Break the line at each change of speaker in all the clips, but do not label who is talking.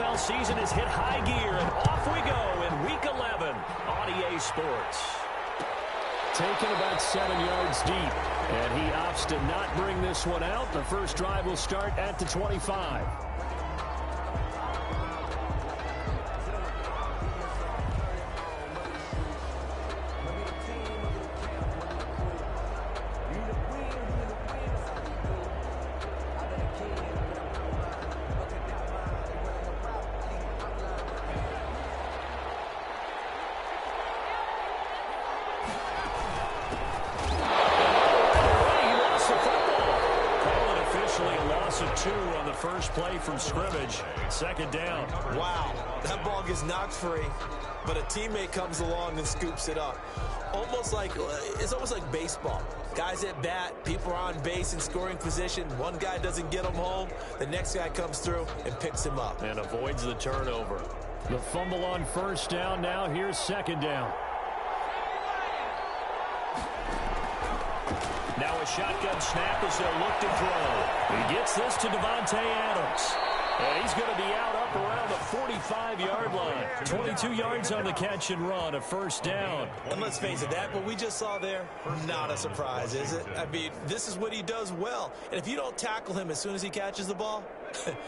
NFL season has hit high gear, and off we go in Week 11 on EA Sports. Taken about 7 yards deep, and he opts to not bring this one out. The first drive will start at the 25. First play from scrimmage, second down.
Wow, that ball gets knocked free, but a teammate comes along and scoops it up. It's almost like baseball. Guys at bat, people are on base in scoring position. One guy doesn't get him home, the next guy comes through and picks him up.
And avoids the turnover. The fumble on first down now. Here's second down. Now a shotgun snap as they'll look to throw. He gets this to Davante Adams. And he's going to be out up around the 45-yard line. 22 yards on the catch and run, a first down.
And let's face it, that what we just saw there, not a surprise, is it? I mean, this is what he does well. And if you don't tackle him as soon as he catches the ball,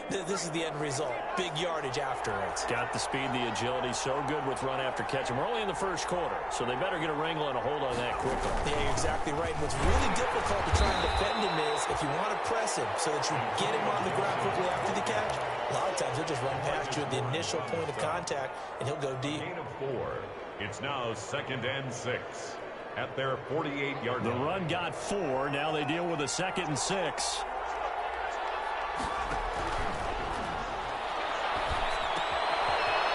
this is the end result. Big yardage after it.
Got the speed, the agility, so good with run after catch. And we're only in the first quarter, so they better get a wrangle and a hold on that quickly.
Yeah, you're exactly right. What's really difficult to try and defend him is if you want to press him so that you get him on the ground quickly after the catch, a lot of times he'll just run past you at the initial point of contact, and he'll go deep.
Gain of 4. It's now 2nd and 6 at their 48-yard line.
The run got 4. Now they deal with a 2nd and 6.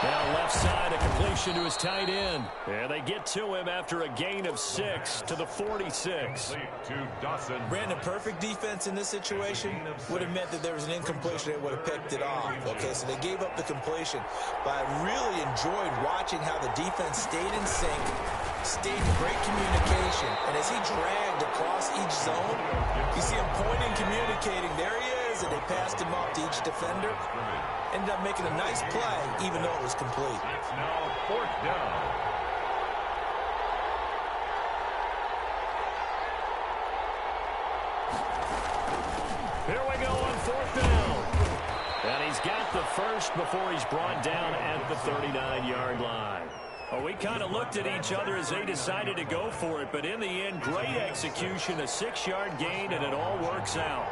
Now left side, a completion to his tight end. And they get to him after a gain of 6 to the 46.
To Dawson.
Brandon, perfect defense in this situation would have meant that there was an incompletion that would have picked it off. Okay, so they gave up the completion. But I really enjoyed watching how the defense stayed in sync, stayed in great communication. And as he dragged across each zone, you see him pointing, communicating. There he is, and they passed him off to each defender. Ended up making a nice play, even though it was complete.
It's now 4th down.
Here we go on 4th down. And he's got the first before he's brought down at the 39-yard line. Well, we kind of looked at each other as they decided to go for it, but in the end, great execution, a 6-yard gain, and it all works out.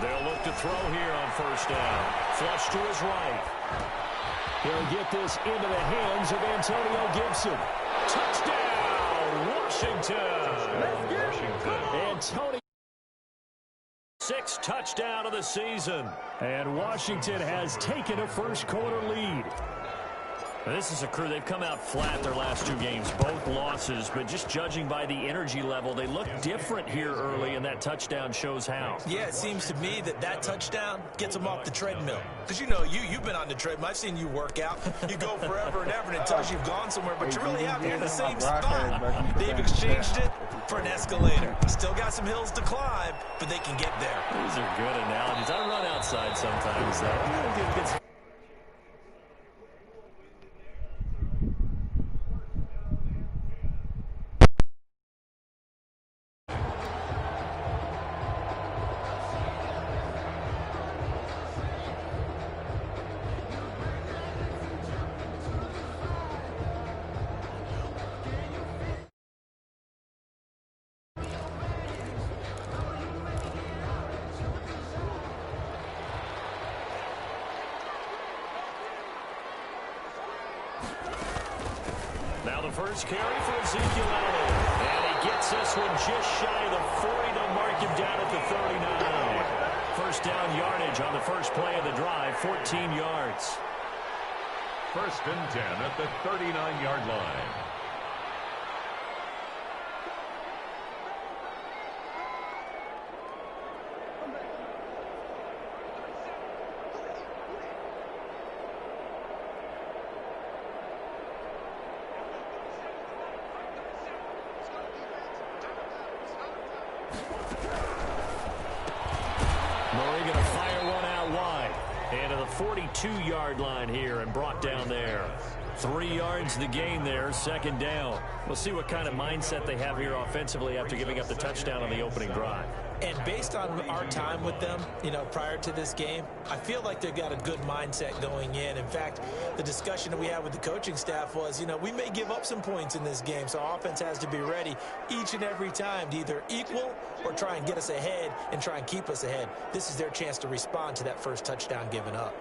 They'll look to throw here on first down. Flush to his right. He'll get this into the hands of Antonio Gibson. Touchdown, Washington. Antonio. 6th touchdown of the season. And Washington has taken a first quarter lead. Now, this is a crew, they've come out flat their last 2 games, both losses, but just judging by the energy level, they look different here early, and that touchdown shows how.
Yeah, it seems to me that touchdown gets them off the treadmill. Because, you know, you've been on the treadmill. I've seen you work out. You go forever and ever, and it tells you've gone somewhere, but you really haven't. You're in the same spot. They've exchanged it for an escalator. Still got some hills to climb, but they can get there.
These are good analogies. I run outside sometimes, though. First carry for Ezekiel Elliott. And he gets this one just shy of the 40 to mark him down at the 39. First down yardage on the first play of the drive, 14 yards.
1st and 10 at the 39-yard line.
Murray going to fire one out wide. And to the 42-yard line here and brought down there. 3 yards the gain there, second down. We'll see what kind of mindset they have here offensively after giving up the touchdown on the opening drive.
And based on our time with them, prior to this game, I feel like they've got a good mindset going in. In fact, the discussion that we had with the coaching staff was, we may give up some points in this game, so our offense has to be ready each and every time to either equal or try and get us ahead and try and keep us ahead. This is their chance to respond to that first touchdown given up.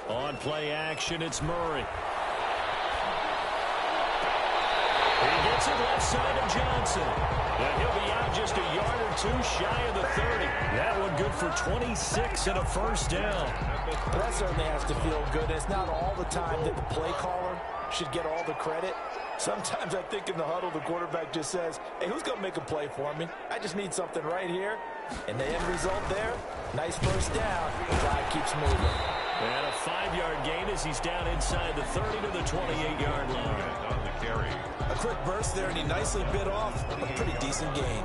On play action, it's Murray. He gets it left side of Johnson. And he'll be out just a yard or two shy of the 30. That one good for 26 and a first down.
Well, that certainly has to feel good. It's not all the time that the play caller should get all the credit. Sometimes I think in the huddle, the quarterback just says, hey, who's going to make a play for me? I just need something right here. And the end result there, nice first down. The drive keeps moving.
And a 5-yard gain as he's down inside the 30 to the 28-yard line.
On the carry.
A quick burst there, and he nicely bit off a pretty decent gain.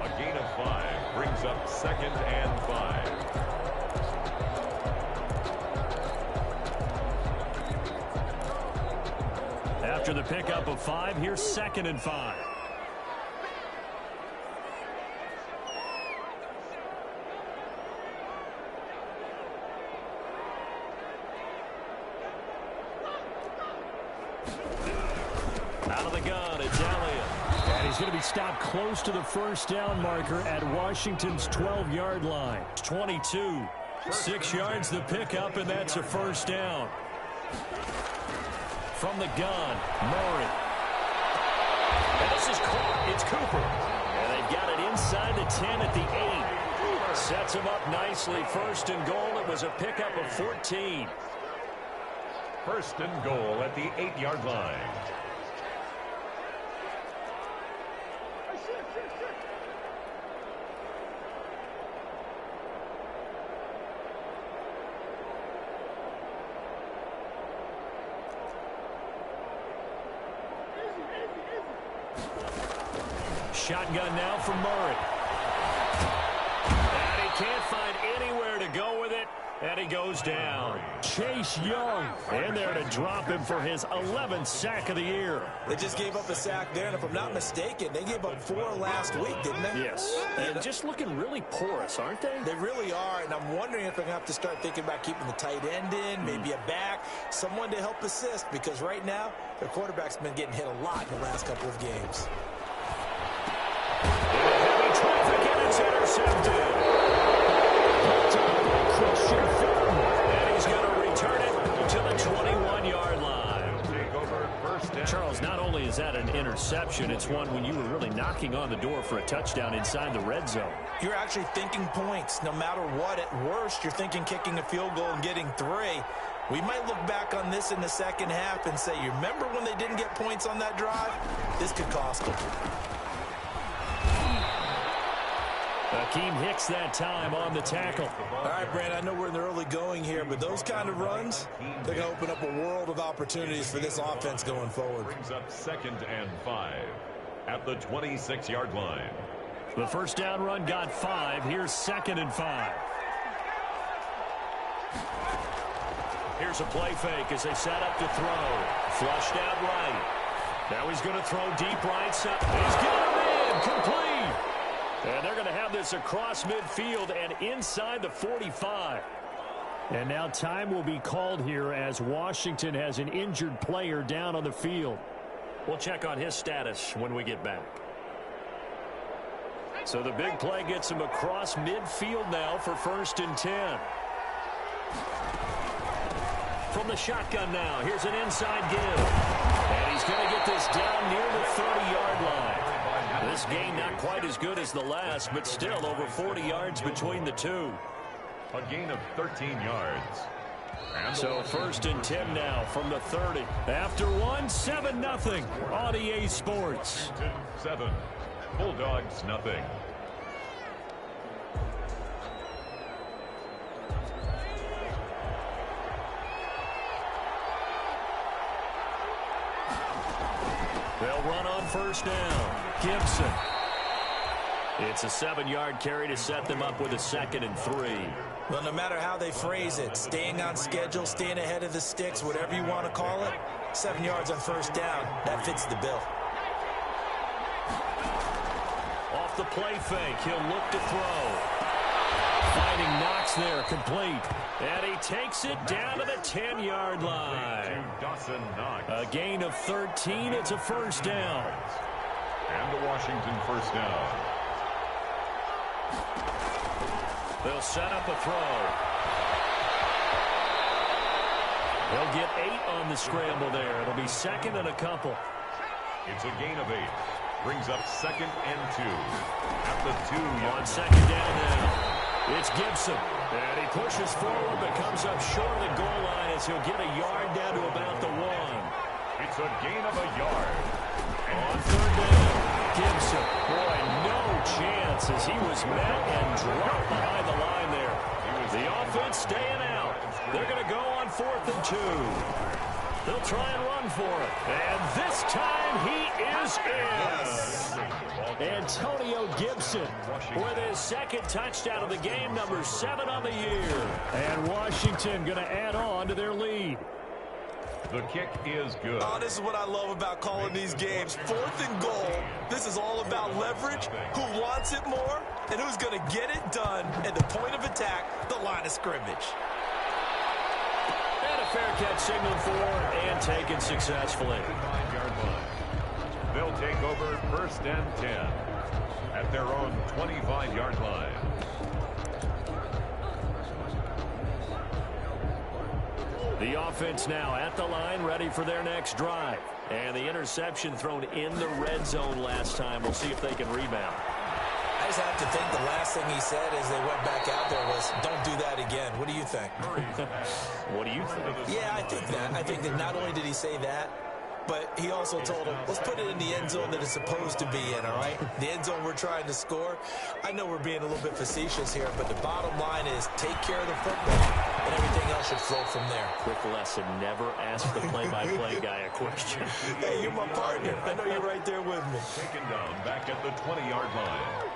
A gain of 5 brings up 2nd and 5.
After the pickup of 5, here's 2nd and 5. Out of the gun, it's Elliott. And he's going to be stopped close to the first down marker at Washington's 12-yard line. 22. 6 yards the pickup, and that's a first down. From the gun, Murray. And this is caught. It's Cooper. And they've got it inside the 10 at the 8. Sets him up nicely. 1st and goal. It was a pickup of 14.
1st and goal at the 8-yard line.
Shotgun now from Murray. And he can't find anywhere to go with it. And he goes down. Chase Young in there to drop him for his 11th sack of the year.
They just gave up a sack there, and if I'm not mistaken, they gave up 4 last week, didn't they?
Yes. And just looking really porous, aren't they?
They really are, and I'm wondering if they're going to have to start thinking about keeping the tight end in, maybe a back, someone to help assist, because right now, their quarterback's been getting hit a lot in the last couple of games.
Heavy traffic, and it's intercepted. And he's going to return it to the 21-yard line.
Take over 1st down.
Charles, not only is that an interception, it's one when you were really knocking on the door for a touchdown inside the red zone.
You're actually thinking points. No matter what, at worst, you're thinking kicking a field goal and getting 3. We might look back on this in the second half and say, you remember when they didn't get points on that drive? This could cost them.
Akeem Hicks that time on the tackle.
All right, Brand, I know we're in the early going here, but those kind of runs, they're going to open up a world of opportunities for this offense going forward.
Brings up 2nd and 5 at the 26-yard line.
The first down run got 5. Here's 2nd and 5. Here's a play fake as they set up to throw. Flushed out right. Now he's going to throw deep right side. He's got him in. Complete. And they're going to have this across midfield and inside the 45. And now time will be called here as Washington has an injured player down on the field. We'll check on his status when we get back. So the big play gets him across midfield now for 1st and 10. From the shotgun now, here's an inside give. And he's going to get this down near the 30-yard line. This game not quite as good as the last, but still over 40 yards between the two.
A gain of 13 yards. And
so 1st and 10 now from the 30. After 7-0 on EA Sports.
Washington 7, Bulldogs nothing. They'll run on 1st down.
Gibson. It's a 7-yard carry to set them up with a 2nd and 3.
Well, no matter how they phrase it, staying on schedule, staying ahead of the sticks, whatever you want to call it, 7 yards on first down, that fits the bill.
Off the play fake, he'll look to throw. Finding Knox there, complete. And he takes it down to the 10-yard line. A gain of 13, it's a first down.
And the Washington first down.
They'll set up a throw. They'll get 8 on the scramble there. It'll be 2nd and a couple.
It's a gain of 8. Brings up 2nd and 2. At the 2-yard
On 2nd down now. It's Gibson. And he pushes forward but comes up short of the goal line as he'll get a yard down to about the 1.
It's a gain of a yard.
On 3rd down, Gibson. Boy, no chance as he was met and dropped behind the line there. The offense staying out. They're going to go on 4th and 2. They'll try and run for it. And this time he is in. Antonio Gibson with his 2nd touchdown of the game, number 7 on the year. And Washington going to add on to their lead.
The kick is good.
Oh, this is what I love about calling these games. 4th and goal. This is all about leverage, who wants it more, and who's going to get it done at the point of attack, the line of scrimmage.
And a fair catch signaled for and taken successfully.
9-yard line. They'll take over 1st and 10 at their own 25-yard line.
The offense now at the line, ready for their next drive. And the interception thrown in the red zone last time. We'll see if they can rebound.
I just have to think the last thing he said as they went back out there was, don't do that again. What do you think?
What do you think?
Yeah, I think that. I think that not only did he say that, but he also told him, let's put it in the end zone that it's supposed to be in, all right? The end zone we're trying to score. I know we're being a little bit facetious here, but the bottom line is take care of the football, and everything else should flow from there.
Quick lesson, never ask the play-by-play guy a question.
Hey, you're my partner. I know you're right there with me.
Taken down back at the 20-yard line.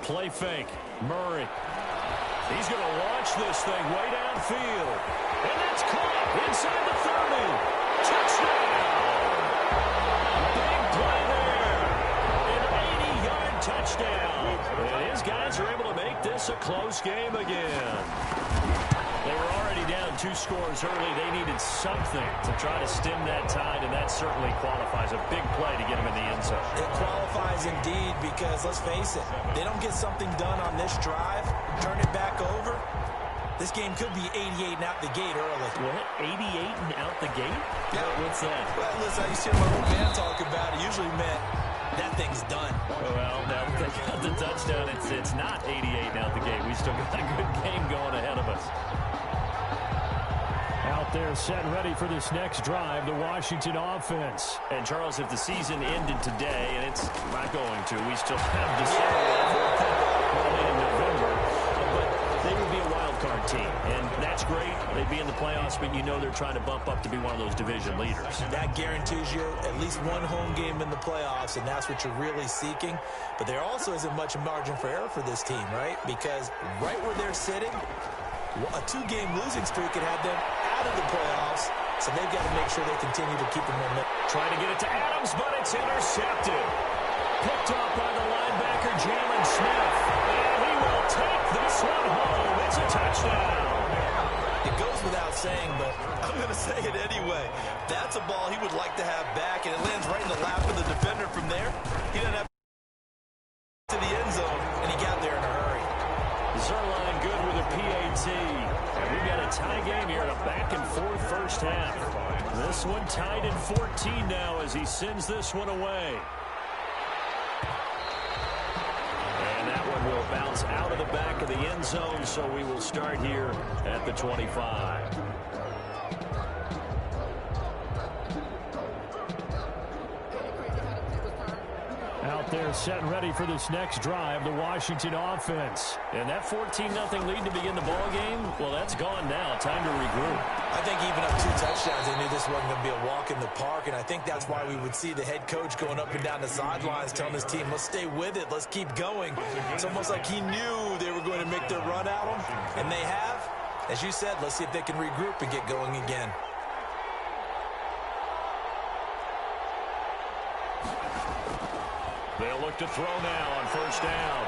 Play fake. Murray. He's going to launch this thing way downfield. And that's caught inside the 30. Touchdown. Big play there. An 80-yard touchdown. And his guys are able to make this a close game again. They were already down 2 scores early. They needed something to try to stem that tide, and that certainly qualifies. A big play to get them in the end zone.
It qualifies indeed because, let's face it, they don't get something done on this drive, turn it back over, this game could be 88 and out the gate early.
What? 88 and out the gate?
Yeah.
What's that?
Well, listen, I used to hear my old man talk about it. Usually meant that thing's done.
Well, now that they got the touchdown, it's not 88 and out the gate. We still got a good game going ahead of us. Out there set ready for this next drive, the Washington offense. And, Charles, if the season ended today, and it's not going to, we still have December early in November, but they would be a wild card team, and that's great. They'd be in the playoffs, but you know they're trying to bump up to be one of those division leaders.
That guarantees you at least one home game in the playoffs, and that's what you're really seeking. But there also isn't much margin for error for this team, right? Because right where they're sitting, a 2-game losing streak could have them out of the playoffs, so they've got to make sure they continue to keep the momentum.
Trying to get it to Adams, but it's intercepted. Picked off by the linebacker, Jalen Smith. And he will take this one home. It's a touchdown.
It goes without saying, but I'm going to say it anyway. That's a ball he would like to have back, and it lands right in the lap of the defender from there. He doesn't have to the end zone, and he got there in a hurry.
Zerline good with a PAT. And we've got a tie game here in a back-and-forth first half. This one tied at 14 now as he sends this one away. And that one will bounce out of the back of the end zone, so we will start here at the 25. Out there set and ready for this next drive, the Washington offense. And that 14-0 lead to begin the ball game, well, that's gone now. Time to regroup.
I think even up 2 touchdowns, they knew this wasn't going to be a walk in the park, and I think that's why we would see the head coach going up and down the sidelines telling his team, let's stay with it, let's keep going. It's almost like he knew they were going to make their run at him, and they have. As you said, let's see if they can regroup and get going again.
They'll look to throw now on first down.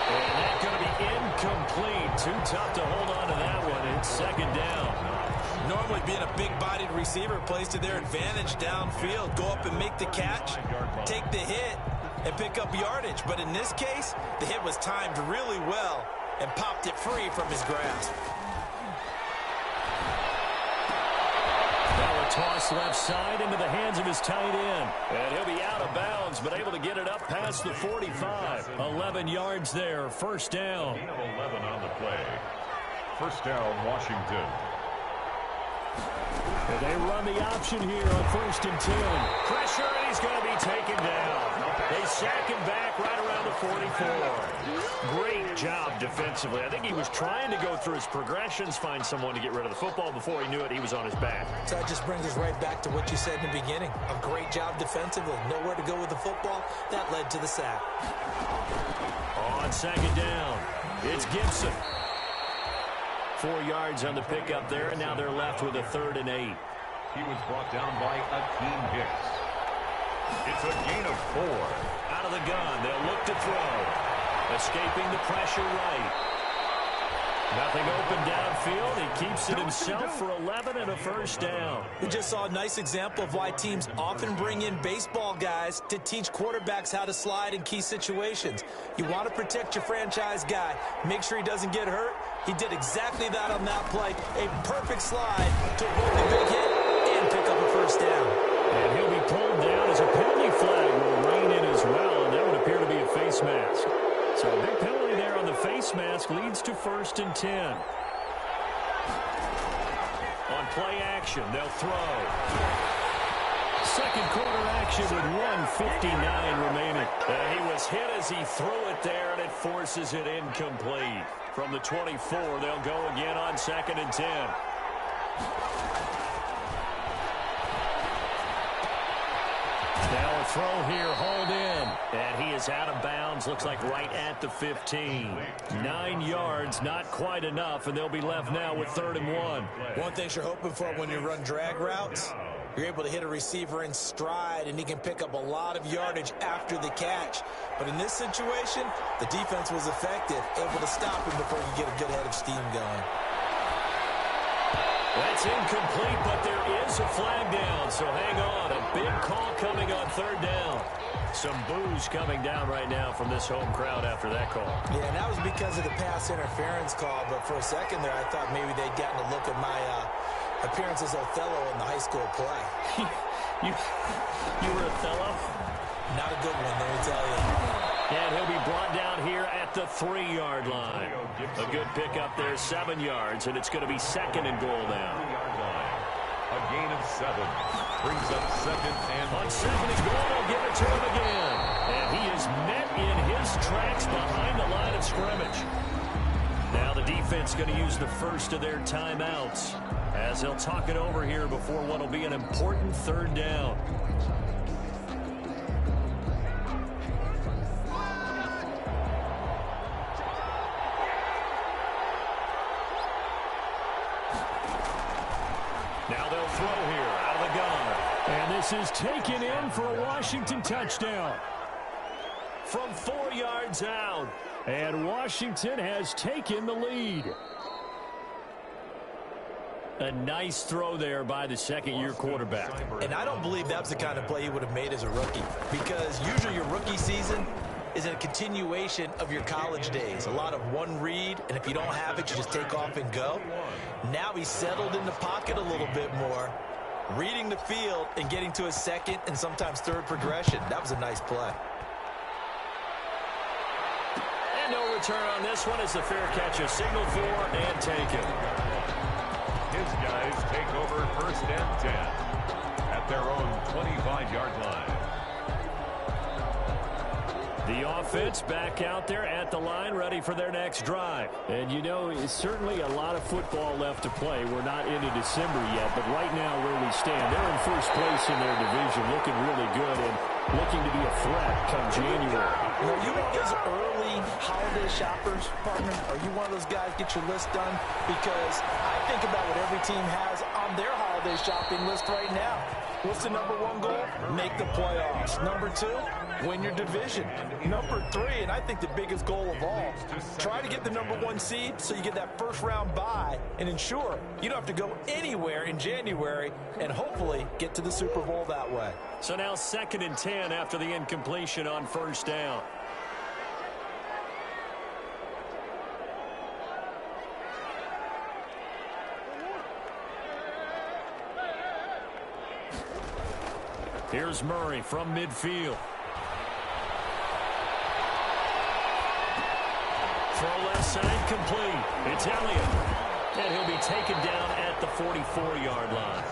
And that's going to be incomplete. Too tough to hold on to that one. It's second down.
Normally being a big-bodied receiver plays to their advantage downfield. Go up and make the catch, take the hit, and pick up yardage. But in this case, the hit was timed really well and popped it free from his grasp.
Now a toss left side into the hands of his tight end. And he'll be out of bounds, but able to get it up past the 45. 11 yards there, first down.
11 on the play. First down, Washington.
And they run the option here on 1st and 10. Pressure, and he's going to be taken down. They sack him back right around the 44. Great job defensively. I think he was trying to go through his progressions, find someone to get rid of the football. Before he knew it, he was on his back.
So that just brings us right back to what you said in the beginning. A great job defensively. Nowhere to go with the football. That led to the sack.
On second down, it's Gibson. 4 yards on the pickup there, and now they're left with a 3rd and 8.
He was brought down by Akeem Hicks. It's a gain of 4.
Out of the gun, they'll look to throw. Escaping the pressure right. Nothing open downfield. He keeps it himself for 11 and a first down.
We just saw a nice example of why teams often bring in baseball guys to teach quarterbacks how to slide in key situations. You want to protect your franchise guy. Make sure he doesn't get hurt. He did exactly that on that play. A perfect slide to avoid the big hit and pick up a first down.
And he'll be pulled down as a penalty flag will rein in as well, and that would appear to be a face mask. So a big penalty there on the face mask leads to 1st and 10. On play action, they'll throw. Second quarter action with 1:59 remaining. He was hit as he threw it there, and it forces it incomplete. From the 24, they'll go again on 2nd and 10. Now a throw here, hauled in. And he is out of bounds, looks like right at the 15. 9 yards, not quite enough, and they'll be left now with 3rd and 1.
One thing you're hoping for when you run drag routes, you're able to hit a receiver in stride, and he can pick up a lot of yardage after the catch. But in this situation, the defense was effective, able to stop him before he could get a good head of steam going.
That's incomplete, but there is a flag down, so hang on. A big call coming on 3rd down. Some boos coming down right now from this home crowd after that call.
Yeah, and that was because of the pass interference call, but for a second there, I thought maybe they'd gotten a look at my appearance as Othello in the high school play.
You were Othello?
Not a good one, let me tell you.
And he'll be brought down here at the 3-yard line. A good pickup there, 7 yards, and it's going to be 2nd and goal now.
A gain of 7. Brings up 2nd and
on 2nd and goal, they'll give it to him again. And he is met in his tracks behind the line of scrimmage. Now the defense going to use the first of their timeouts as they'll talk it over here before what will be an important 3rd down. Now they'll throw here out of the gun. And this is taken in for a Washington touchdown. From 4 yards out. And Washington has taken the lead. A nice throw there by the second-year quarterback.
And I don't believe that was the kind of play he would have made as a rookie, because usually your rookie season is a continuation of your college days. A lot of one read, and if you don't have it, you just take off and go. Now he's settled in the pocket a little bit more, reading the field and getting to his 2nd and sometimes 3rd progression. That was a nice play.
And no return on this one as the fair catch is signaled for and taken.
His guys take over 1st and 10 at their own 25-yard line.
The offense back out there at the line, ready for their next drive. And, you know, it's certainly a lot of football left to play. We're not into December yet, but right now where we stand, they're in first place in their division, looking really good and looking to be a threat come January.
Are you one of those early holiday shoppers, partner? Are you one of those guys get your list done? Because I think about what every team has on their holiday shopping list right now. What's the number one goal? Make the playoffs. Number two, win your division. Number three, and I think the biggest goal of all, try to get the number one seed so you get that first round bye and ensure you don't have to go anywhere in January and hopefully get to the Super Bowl that way.
So now 2nd and 10 after the incompletion on first down. Here's Murray from midfield. Throw left side complete. It's Elliott. And he'll be taken down at the 44-yard line.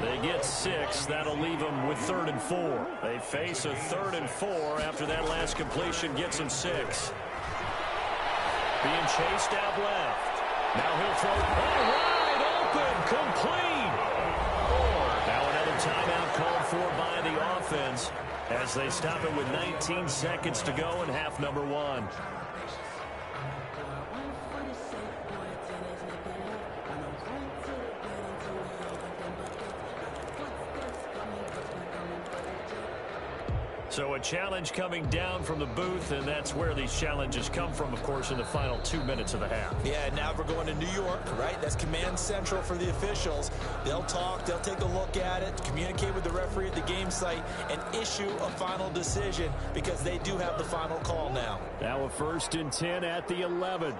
They get 6. That'll leave them with 3rd and 4. They face a 3rd and 4 after that last completion gets them 6. Being chased out left. Now he'll throw wide open, complete. Now another timeout called for by the offense as they stop it with 19 seconds to go in half number 1. So a challenge coming down from the booth, and that's where these challenges come from, of course, in the final 2 minutes of the half.
Yeah, now we're going to New York, right? That's command central for the officials. They'll talk, they'll take a look at it, communicate with the referee at the game site, and issue a final decision because they do have the final call now.
Now a 1st and 10 at the 11.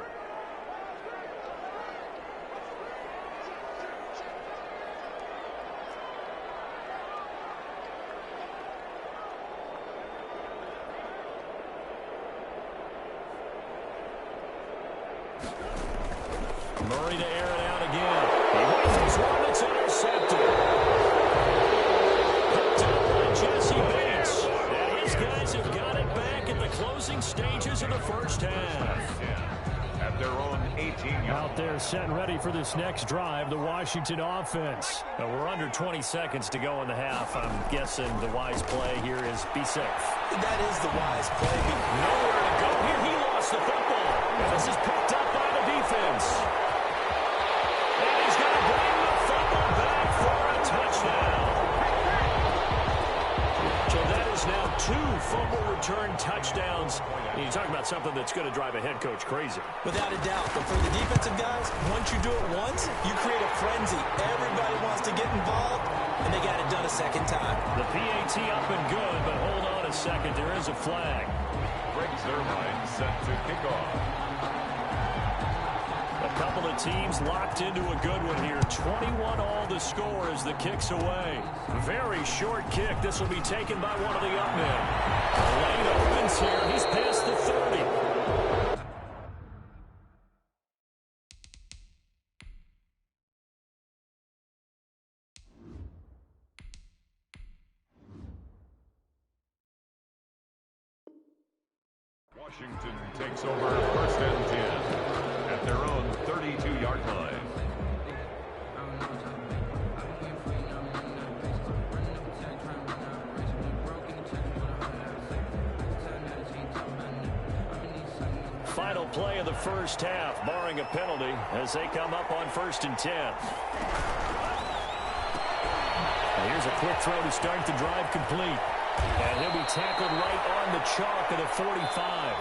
Murray to air it out again. He raises one that's intercepted. Picked up by Jesse Bates. And his guys have got it back in the closing stages of the first half.
At their own 18-yard.
Out there set and ready for this next drive, the Washington offense. We're under 20 seconds to go in the half. I'm guessing the wise play here is be safe.
That is the wise play.
Nowhere to go here. He lost the football. And this is picked up by the defense. And he's going to bring the football back for a touchdown. So that is now 2 fumble return touchdowns. And you talk about something that's going to drive a head coach crazy.
Without a doubt. But for the defensive guys, once you do it once, you create a frenzy. Everybody wants to get involved, and they got it done a second time.
The PAT up and good, but hold on a second. There is a flag.
Greg Zuerlein set to kick off.
A couple of teams locked into a good one here. 21 all the score as the kick's away. Very short kick. This will be taken by one of the up men. Lane opens here. He's past the 30.
Washington takes over 1st and 10 at their own 32-yard line.
Final play of the first half, barring a penalty, as they come up on 1st and 10. And here's a quick throw to start the drive complete. And he'll be tackled right on the chalk at a 45.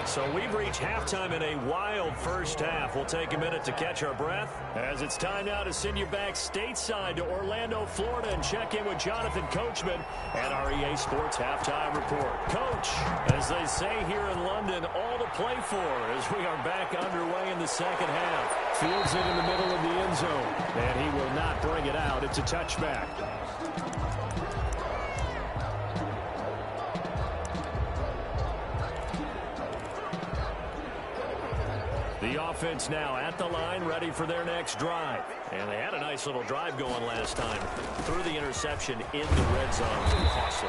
So we've reached halftime in a wild first half. We'll take a minute to catch our breath as it's time now to send you back stateside to Orlando, Florida, and check in with Jonathan Coachman and our EA Sports Halftime Report. Coach, as they say here in London, all to play for as we are back underway in the second half. Fields it in the middle of the end zone, and he will not bring it out. It's a touchback. The offense now at the line, ready for their next drive. And they had a nice little drive going last time. Threw the interception in the red zone. Costly.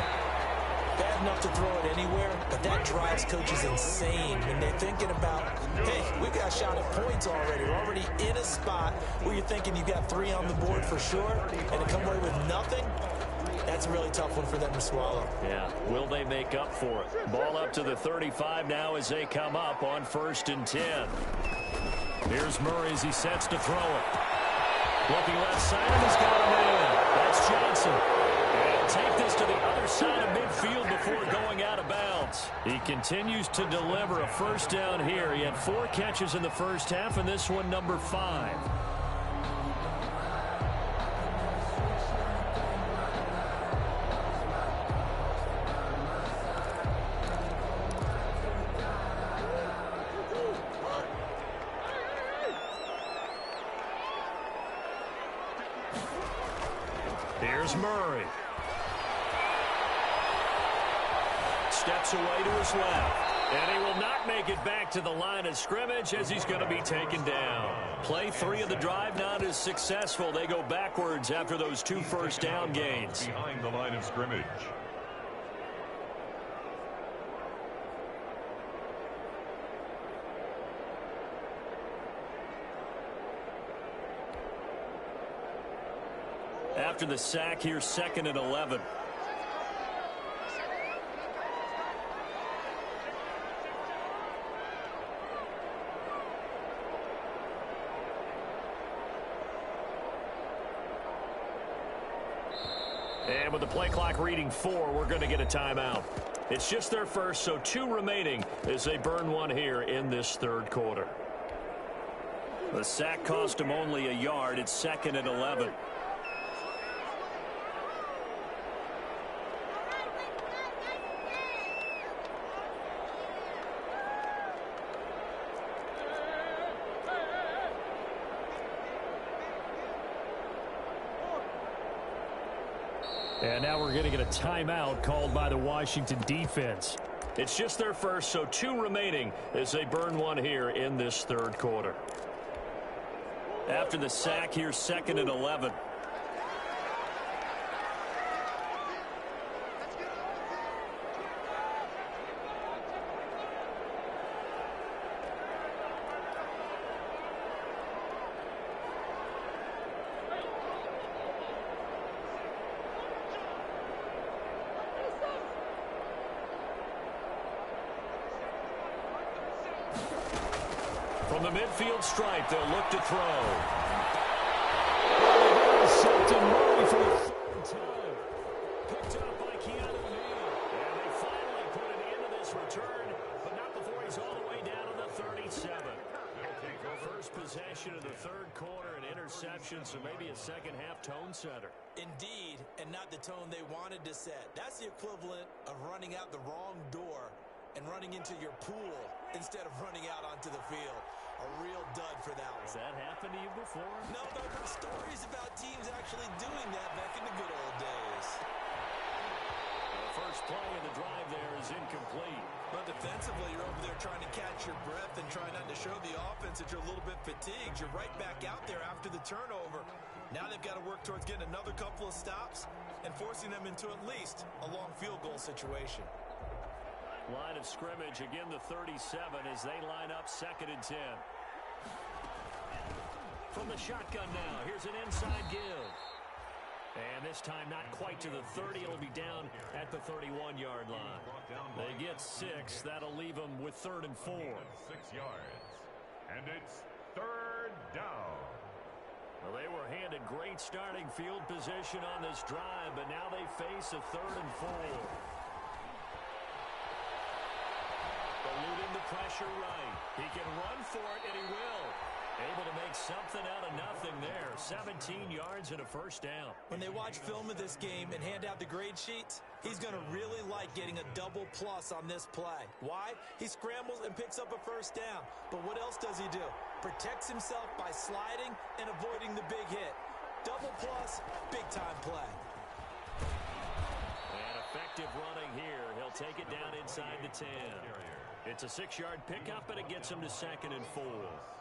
bad enough to throw it anywhere, but that drives coaches insane when they're thinking about, hey, we've got a shot at points already. We're already in a spot where you're thinking you've got 3 on the board for sure, and to come away with nothing, that's a really tough one for them to swallow.
Yeah, will they make up for it? Ball up to the 35 now as they come up on 1st and 10. Here's Murray as he sets to throw it. Looking left side, and he's got him in. That's Johnson. And take this to the other side of midfield before going out of bounds. He continues to deliver a first down here. He had 4 catches in the first half, and this one number 5. Here's Murray. Steps away to his left. And he will not make it back to the line of scrimmage as he's going to be taken down. Play 3 of the drive not as successful. They go backwards after those 2 first down gains.
Behind the line of scrimmage.
After the sack, here's 2nd and 11. And with the play clock reading 4, we're going to get a timeout. It's just their first, so 2 remaining as they burn one here in this 3rd quarter. The sack cost him only a yard. It's 2nd and 11. And now we're going to get a timeout called by the Washington defense. It's just their first, so 2 remaining as they burn one here in this 3rd quarter. After the sack, here's 2nd and 11. From the midfield stripe, they'll look to throw. Sent to Murray for the 3rd time. Picked up by Keanu Neal. And they finally put an end to this return, but not before he's all the way down to the 37. The first possession of the 3rd quarter, an interception, so maybe a second-half tone setter.
Indeed, and not the tone they wanted to set. That's the equivalent of running out the wrong door and running into your pool instead of running out onto the field. A real dud for that one.
Has that happened to you before?
No, but I've heard stories about teams actually doing that back in the good old days.
The first play of the drive there is incomplete.
But defensively, you're over there trying to catch your breath and trying not to show the offense that you're a little bit fatigued. You're right back out there after the turnover. Now they've got to work towards getting another couple of stops and forcing them into at least a long field goal situation.
Line of scrimmage, again the 37 as they line up 2nd and 10. From the shotgun now, here's an inside give. And this time not quite to the 30. It'll be down at the 31-yard line. They get 6. That'll leave them with 3rd and 4.
6 yards. And it's 3rd down.
Well, they were handed great starting field position on this drive, but now they face a 3rd and 4. Eluding the pressure right. He can run for it, and he will. Able to make something out of nothing there. 17 yards and a first down.
When they watch film of this game and hand out the grade sheets, he's going to really like getting a double plus on this play. Why? He scrambles and picks up a first down. But what else does he do? Protects himself by sliding and avoiding the big hit. Double plus, big-time play.
And effective running here. He'll take it down inside the 10. It's a 6-yard pickup, and it gets him to 2nd and 4.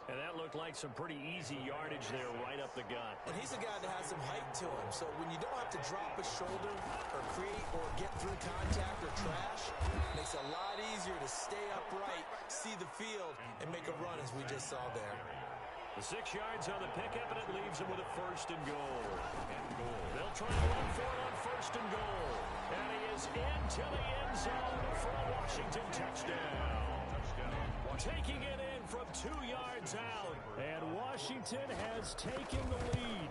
And that looked like some pretty easy yardage there right up the gut.
And he's a guy that has some height to him. So when you don't have to drop a shoulder or create or get through contact or trash, it makes it a lot easier to stay upright, see the field, and make a run as we just saw there.
The 6 yards on the pickup, and it leaves him with a 1st and goal. They'll try to run for it on 1st and goal. And he is into the end zone for a Washington touchdown. Taking it in from 2 yards out. And Washington has taken the lead.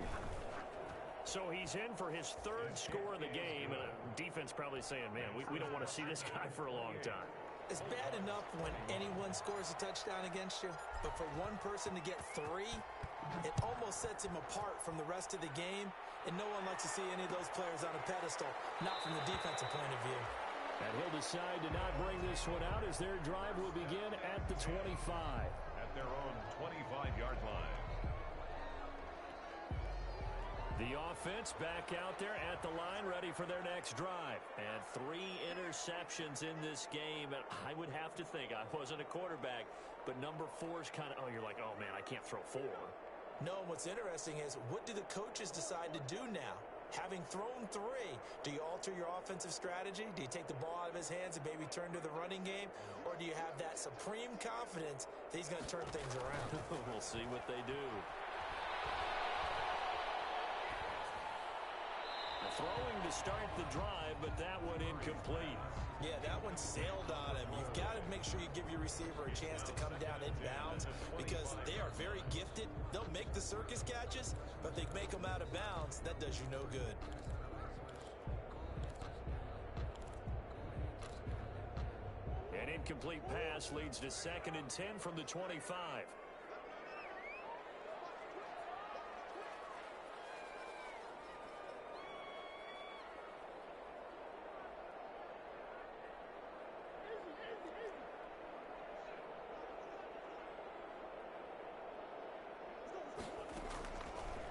So he's in for his 3rd score of the game. And defense probably saying, man, we don't want to see this guy for a long time.
It's bad enough when anyone scores a touchdown against you, but for one person to get 3, it almost sets him apart from the rest of the game, and no one likes to see any of those players on a pedestal, not from the defensive point of view.
And he'll decide to not bring this one out as their drive will begin at the 25.
At their own 25-yard line.
The offense back out there at the line, ready for their next drive. And 3 interceptions in this game. And I would have to think, I wasn't a quarterback, but number 4 is kind of, you're like, oh, man, I can't throw 4.
No, what's interesting is, what do the coaches decide to do now? Having thrown 3, do you alter your offensive strategy? Do you take the ball out of his hands and maybe turn to the running game? Or do you have that supreme confidence that he's going to turn things around?
We'll see what they do. Throwing to start the drive, but that one incomplete.
Yeah, that one sailed on him. You've got to make sure you give your receiver a chance to come down in bounds because they are very gifted. They'll make the circus catches, but if they make them out of bounds, that does you no good.
An incomplete pass leads to 2nd and 10 from the 25.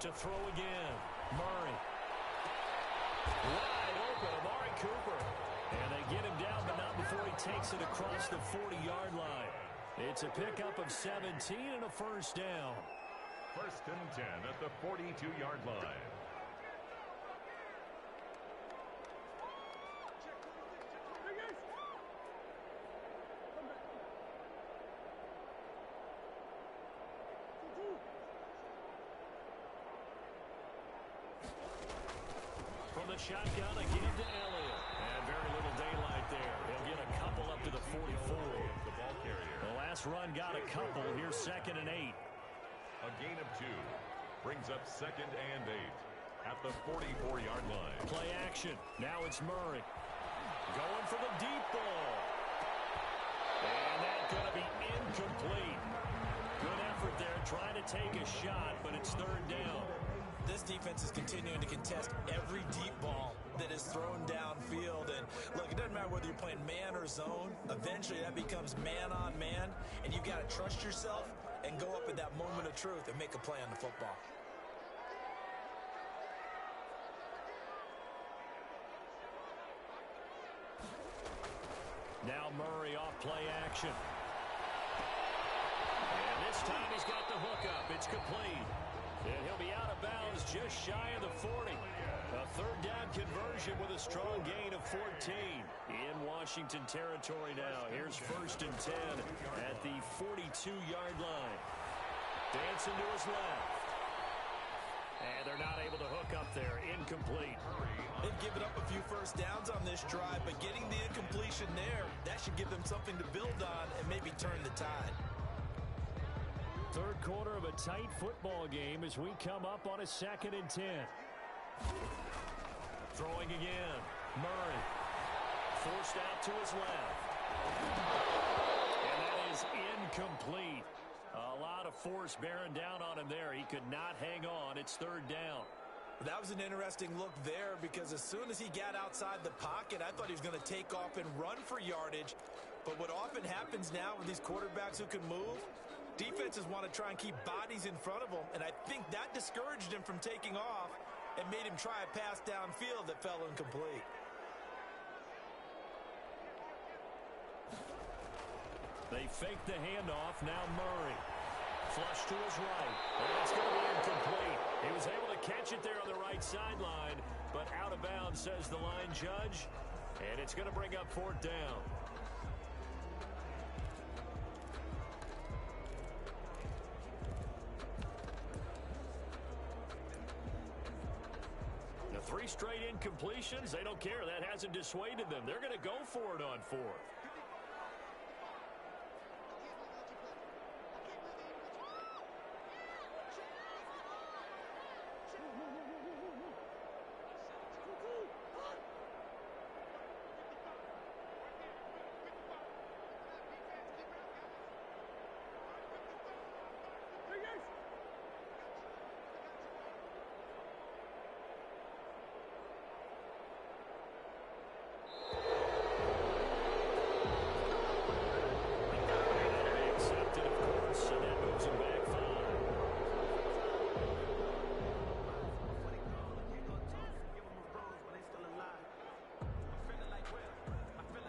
To throw again, Murray. Wide open, Amari Cooper. And they get him down, but not before he takes it across the 40-yard line. It's a pickup of 17 and a 1st down.
1st and 10 at the 42-yard line.
From the shotgun, again to Elliott. And very little daylight there. He'll get a couple up to the 44.
The ball carrier.
The last run got a couple. Here's 2nd and 8.
A gain of 2 brings up 2nd and 8 at the 44-yard line.
Play action. Now it's Murray. Going for the deep ball. And that's going to be incomplete. Good effort there trying to take a shot, but it's 3rd down.
This defense is continuing to contest every deep ball that is thrown downfield. And look, it doesn't matter whether you're playing man or zone. Eventually that becomes man on man, and you've got to trust yourself and go up at that moment of truth and make a play on the football.
Now Murray off play action. And this time he's got the hook up. It's complete. And he'll be out of bounds just shy of the 40. A 3rd down conversion with a strong gain of 14. In Washington territory now. Here's 1st and 10 at the 42-yard line. Dancing to his left. And they're not able to hook up there. Incomplete.
They've given up a few 1st downs on this drive, but getting the incompletion there, that should give them something to build on and maybe turn the tide.
3rd quarter of a tight football game as we come up on a 2nd and 10. Throwing again. Murray. Forced out to his left. And that is incomplete. A lot of force bearing down on him there. He could not hang on. It's 3rd down.
That was an interesting look there because as soon as he got outside the pocket, I thought he was going to take off and run for yardage. But what often happens now with these quarterbacks who can move, defenses want to try and keep bodies in front of them, and I think that discouraged him from taking off and made him try a pass downfield that fell incomplete.
They fake the handoff. Now Murray. Flush to his right. And it's going to be incomplete. He was able to catch it there on the right sideline, but out of bounds, says the line judge. And it's going to bring up 4th down. The 3 straight incompletions, they don't care. That hasn't dissuaded them. They're going to go for it on 4th.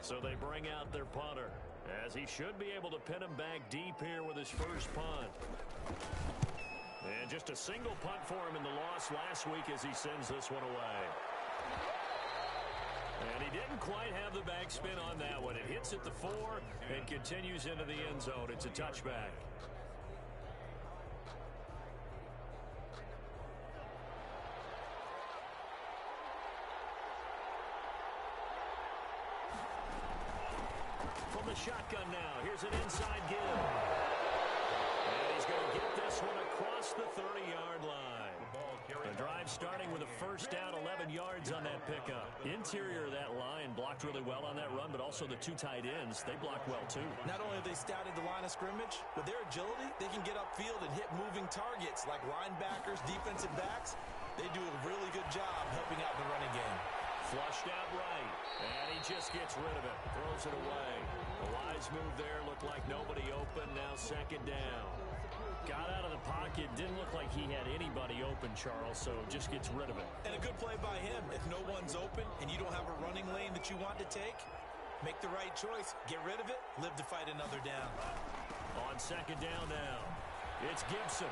So they bring out their punter, as he should be able to pin him back deep here with his first punt. And just a single punt for him in the loss last week as he sends this one away. And he didn't quite have the backspin on that one. It hits at the 4 and continues into the end zone. It's a touchback. From the shotgun now, here's an inside give. And he's going to get this one across the 30-yard line. The drive starting with a first down, 11 yards on that pickup. Interior of that line blocked really well on that run, but also the 2 tight ends, they blocked well too.
Not only have they scouted the line of scrimmage, with their agility, they can get upfield and hit moving targets like linebackers, defensive backs. They do a really good job helping out in the running game.
Flushed out right, and he just gets rid of it, throws it away. A wise move there, looked like nobody open, now second down. Got out of the pocket, didn't look like he had anybody open, Charles, so just gets rid of it.
And a good play by him. If no one's open and you don't have a running lane that you want to take, make the right choice, get rid of it, live to fight another down.
On second down now, it's Gibson.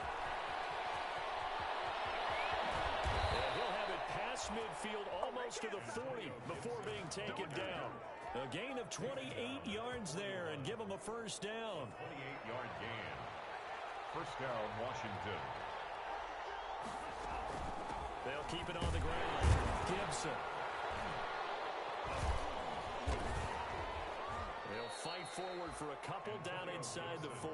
Past midfield almost to the 40 before being taken down. A gain of 28 yards there and give him a first down.
28-yard gain. First down, Washington.
They'll keep it on the ground. Gibson. They'll fight forward for a couple down inside the 40.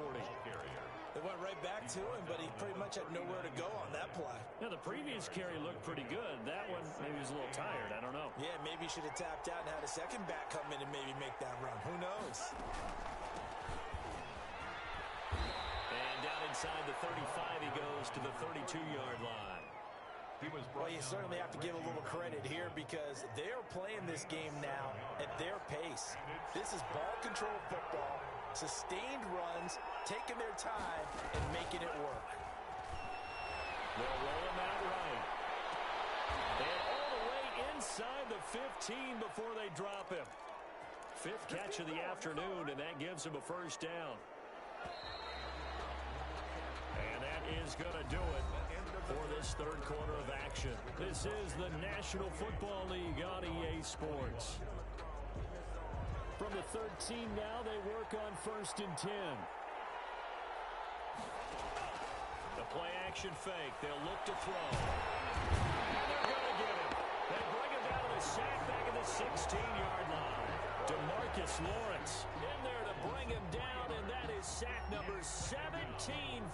They went right back to him, but he pretty much had nowhere to go on that play.
Now, the previous carry looked pretty good. That one, maybe he was a little tired. I don't know.
Yeah, maybe he should have tapped out and had a second back come in and maybe make that run. Who knows?
And down inside the 35, he goes to the 32-yard line.
Well, you certainly have to give a little credit here because they're playing this game now at their pace. This is ball control football, sustained runs, taking their time, and making it work.
They'll roll him out right. And all the way inside the 15 before they drop him. 5th catch of the afternoon, and that gives him a first down. And that is going to do it for this third quarter of action. This is the National Football League on EA Sports. From the 13 now, they work on 1st and 10. The play-action fake. They'll look to throw. And they're going to get him. They bring him down to the sack back at the 16-yard line. DeMarcus Lawrence in there to bring him down, and that is sack number 17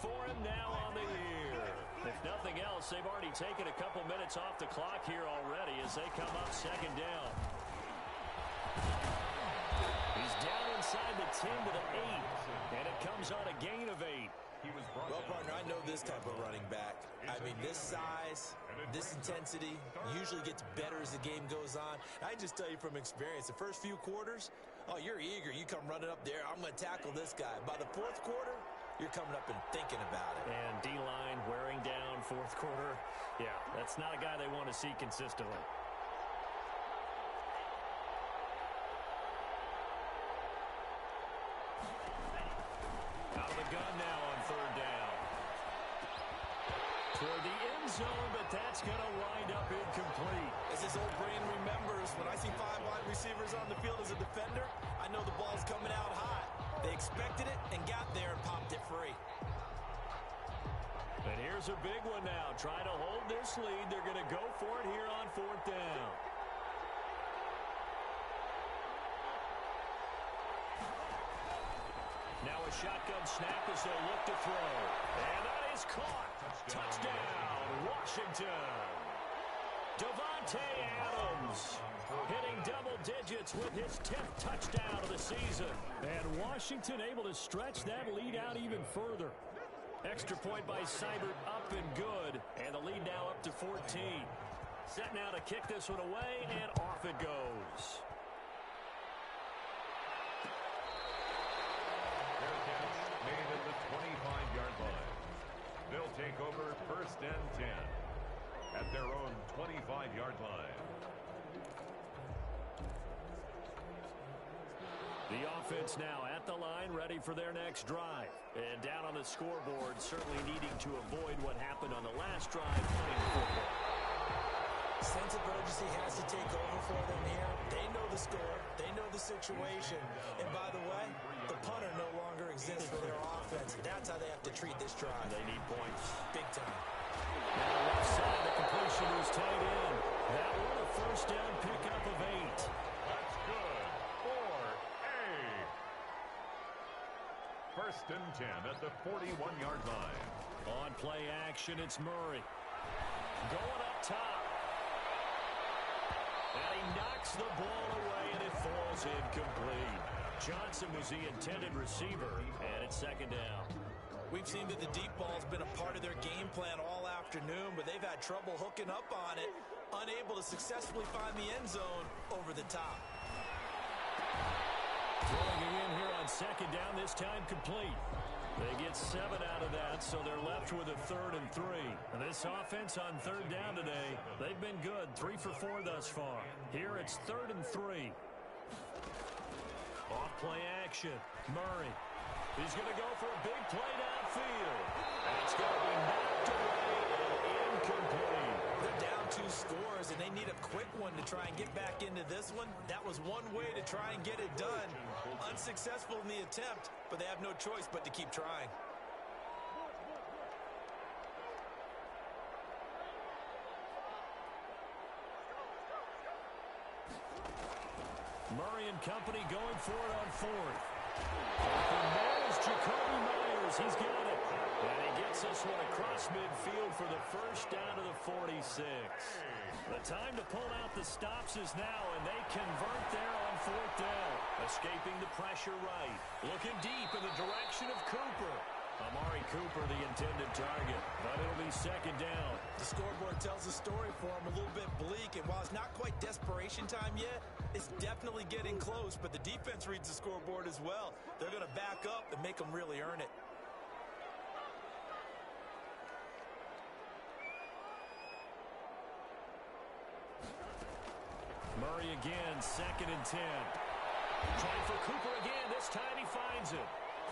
for him now on the year. If nothing else, they've already taken a couple minutes off the clock here already as they come up second down. He's down inside the 10 to the 8, and it comes on a gain of 8.
Well, partner, I know this type of running back. I mean, this size, this intensity usually gets better as the game goes on. I just tell you from experience, the first few quarters, oh, you're eager. You come running up there, I'm going to tackle this guy. By the 4th quarter, you're coming up and thinking about it.
And D-line wearing down 4th quarter. Yeah, that's not a guy they want to see consistently. the gun now on third down. Toward the end zone, but that's going to wind up incomplete.
As his old brain remembers, when I see 5 wide receivers on the field as a defender, I know the ball's coming out hot. They expected it and got there and popped it free.
And here's a big one now. Trying to hold this lead. They're going to go for it here on fourth down. Now a shotgun snap as they'll look to throw. And that is caught. Touchdown, Washington. Davante Adams hitting double digits with his 10th touchdown of the season. And Washington able to stretch that lead out even further. Extra point by Seibert up and good. And the lead now up to 14. Set now to kick this one away, and off it goes.
Made at the 25-yard line. They'll take over first and 10 at their own 25-yard line.
The offense now at the line, ready for their next drive. And down on the scoreboard, certainly needing to avoid what happened on the last drive, punting the football.
Sense of urgency has to take over for them here. They know the score. They know the situation. And by the way, the punter no longer exists for their offense. That's how they have to treat this drive.
They need points.
Big time.
Now left side, the completion was tight end. That one a first down pickup of 8.
That's good for A. First and 10 at the 41-yard line.
On play action, it's Murray. Going up top. And he knocks the ball away, and it falls incomplete. Johnson was the intended receiver, and it's second down.
We've seen that the deep ball's been a part of their game plan all afternoon, but they've had trouble hooking up on it, unable to successfully find the end zone over the top.
Throwing it in here on second down, this time complete. They get 7 out of that, so they're left with a 3rd and 3. And this offense on third down today, they've been good, 3 for 4 thus far. Here it's 3rd and 3. Off play action, Murray. He's going to go for a big play downfield. That's going to be knocked away and incomplete.
They're down 2 scores, and they need a quick one to try and get back into this one. That was one way to try and get it done. Unsuccessful in the attempt, but they have no choice but to keep trying.
Murray and company going for it on 4th. And there's Jacoby Myers. He's got it. And he gets this one across midfield for the first down to the 46. The time to pull out the stops is now, and they convert there on 4th down. Escaping the pressure right. Looking deep in the direction of Cooper. Amari Cooper, the intended target, but it'll be second down.
The scoreboard tells the story for him, a little bit bleak, and while it's not quite desperation time yet, it's definitely getting close, but the defense reads the scoreboard as well. They're going to back up and make them really earn it.
Murray again, 2nd and 10. Trying for Cooper again. This time he finds it.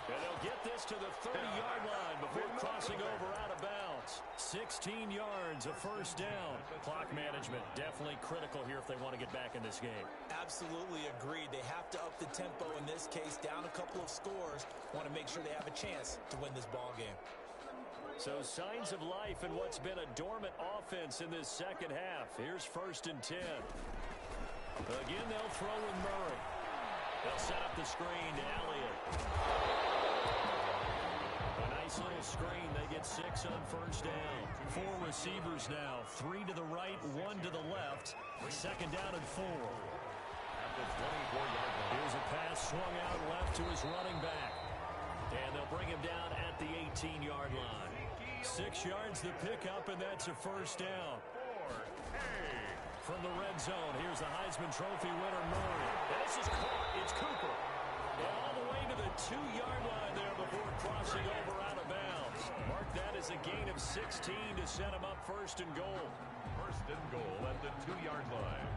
And they'll get this to the 30-yard line before crossing over out of bounds. 16 yards, a first down. Clock management definitely critical here if they want to get back in this game.
Absolutely agreed. They have to up the tempo in this case, down a couple of scores. Want to make sure they have a chance to win this ball game.
So signs of life in what's been a dormant offense in this second half. Here's 1st and 10. Again, they'll throw with Murray. They'll set up the screen to Elliott. A nice little screen. They get 6 on first down. 4 receivers now. 3 to the right, 1 to the left. Second down and 4.
At the 24-yard line.
Here's a pass swung out left to his running back. And they'll bring him down at the 18-yard line. 6 yards the pickup, and that's a first down. From the red zone, here's the Heisman Trophy winner, Murray. And this is caught. It's Cooper. And all the way to the 2-yard line there before crossing over out of bounds. Mark that as a gain of 16 to set him up 1st and goal.
1st and goal at the 2-yard line.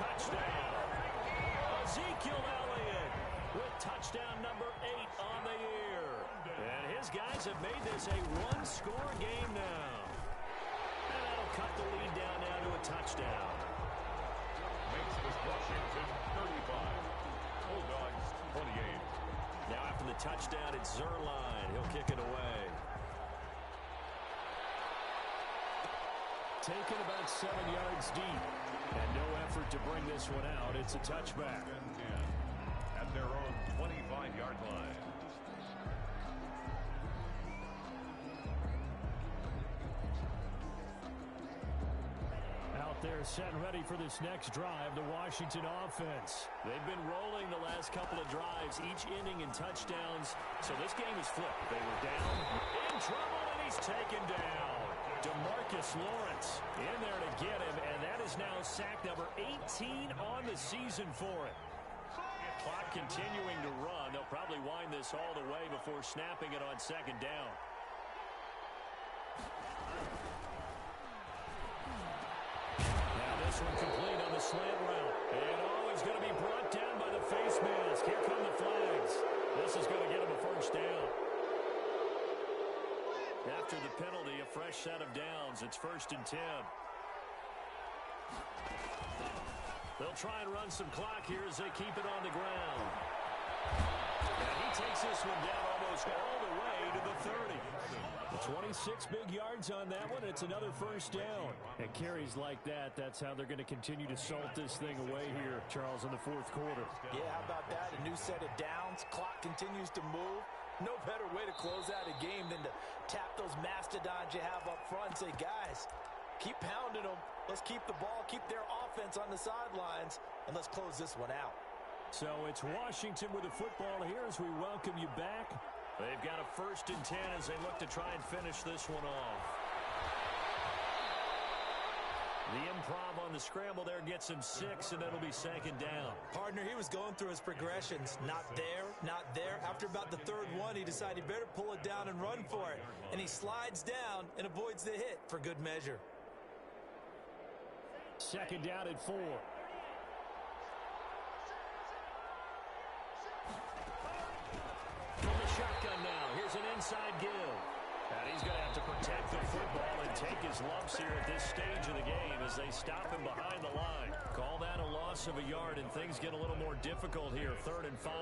touchdown. Ezekiel Elliott with touchdown number 8 on the year. And his guys have made this a one-score game now. And that'll cut the lead down now to a touchdown.
Makes this Washington 35. Bulldogs 28.
Now after the touchdown, it's Zerline. He'll kick it away. Taken about 7 yards deep. And no effort to bring this one out. It's a touchback.
10 at their own 25-yard line.
Out there set and ready for this next drive, the Washington offense. They've been rolling the last couple of drives, each inning in touchdowns. So this game is flipped. They were down, in trouble, and he's taken down. DeMarcus Lawrence in there to get him, and that is now sack number 18 on the season for him. Clock continuing to run. They'll probably wind this all the way before snapping it on second down. Now this one complete on the slant route. And he's going to be brought down by the face mask. Here come the flags. This is going to get him a first down. After the penalty, a fresh set of downs. It's 1st and 10. They'll try and run some clock here as they keep it on the ground. And he takes this one down almost all the way to the 30. 26 big yards on that one. It's another first down. And carries like that, that's how they're going to continue to salt this thing away here, Charles, in the 4th quarter.
Yeah, how about that? A new set of downs. Clock continues to move. No better way to close out a game than to tap those mastodons you have up front and say, guys, keep pounding them. Let's keep the ball, keep their offense on the sidelines, and let's close this one out.
So it's Washington with the football here as we welcome you back. They've got a 1st and 10 as they look to try and finish this one off. The improv on the scramble there gets him 6, and that'll be 2nd down.
Partner, he was going through his progressions. Not there, not there. After about the 3rd one, he decided he better pull it down and run for it. And he slides down and avoids the hit for good measure.
2nd down at 4. From the shotgun now, here's an inside give. And he's going to have to protect the football and take his lumps here at this stage of the game as they stop him behind the line. Call that a loss of a yard, and things get a little more difficult here, 3rd and 5.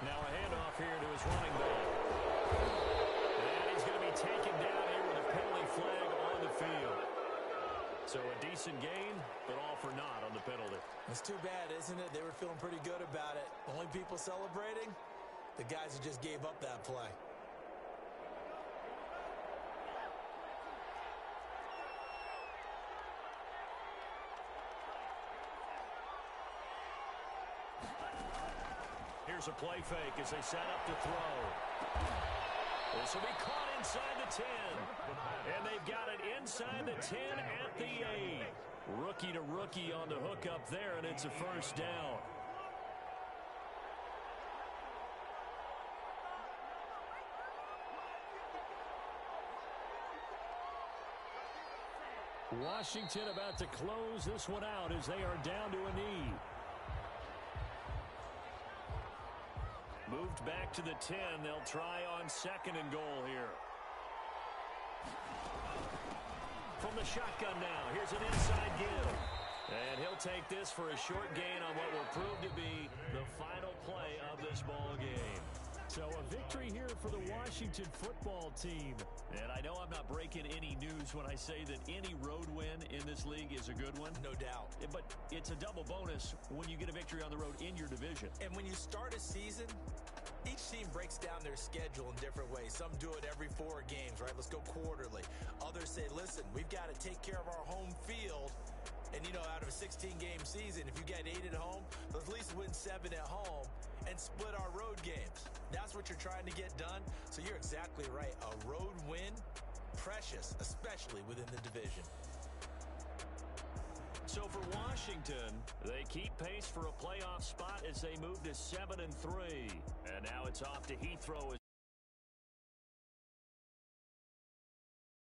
Now a handoff here to his running back. And he's going to be taken down here with a penalty flag on the field. So a decent gain, but all for naught on the penalty.
It's too bad, isn't it? They were feeling pretty good about it. Only people celebrating, the guys who just gave up that play.
Here's a play fake as they set up to throw. This will be caught inside the 10. And they've got it inside the 10 at the 8. Rookie to rookie on the hook up there, and it's a first down. Washington about to close this one out as they are down to a knee. Moved back to the 10. They'll try on 2nd and goal here. From the shotgun now. Here's an inside give. And he'll take this for a short gain on what will prove to be the final play of this ball game. So a victory here for the Washington football team. And I know I'm not breaking any news when I say that any road win in this league is a good one.
No doubt.
But it's a double bonus when you get a victory on the road in your division.
And when you start a season, each team breaks down their schedule in different ways. Some do it every 4 games, right? Let's go quarterly. Others say, listen, we've got to take care of our home field. And, you know, out of a 16-game season, if you get 8 at home, let's at least win 7 at home and split our road games. That's what you're trying to get done. So you're exactly right. A road win, precious, especially within the division.
So for Washington, Washington. They keep pace for a playoff spot as they move to 7-3. And now it's off to Heathrow.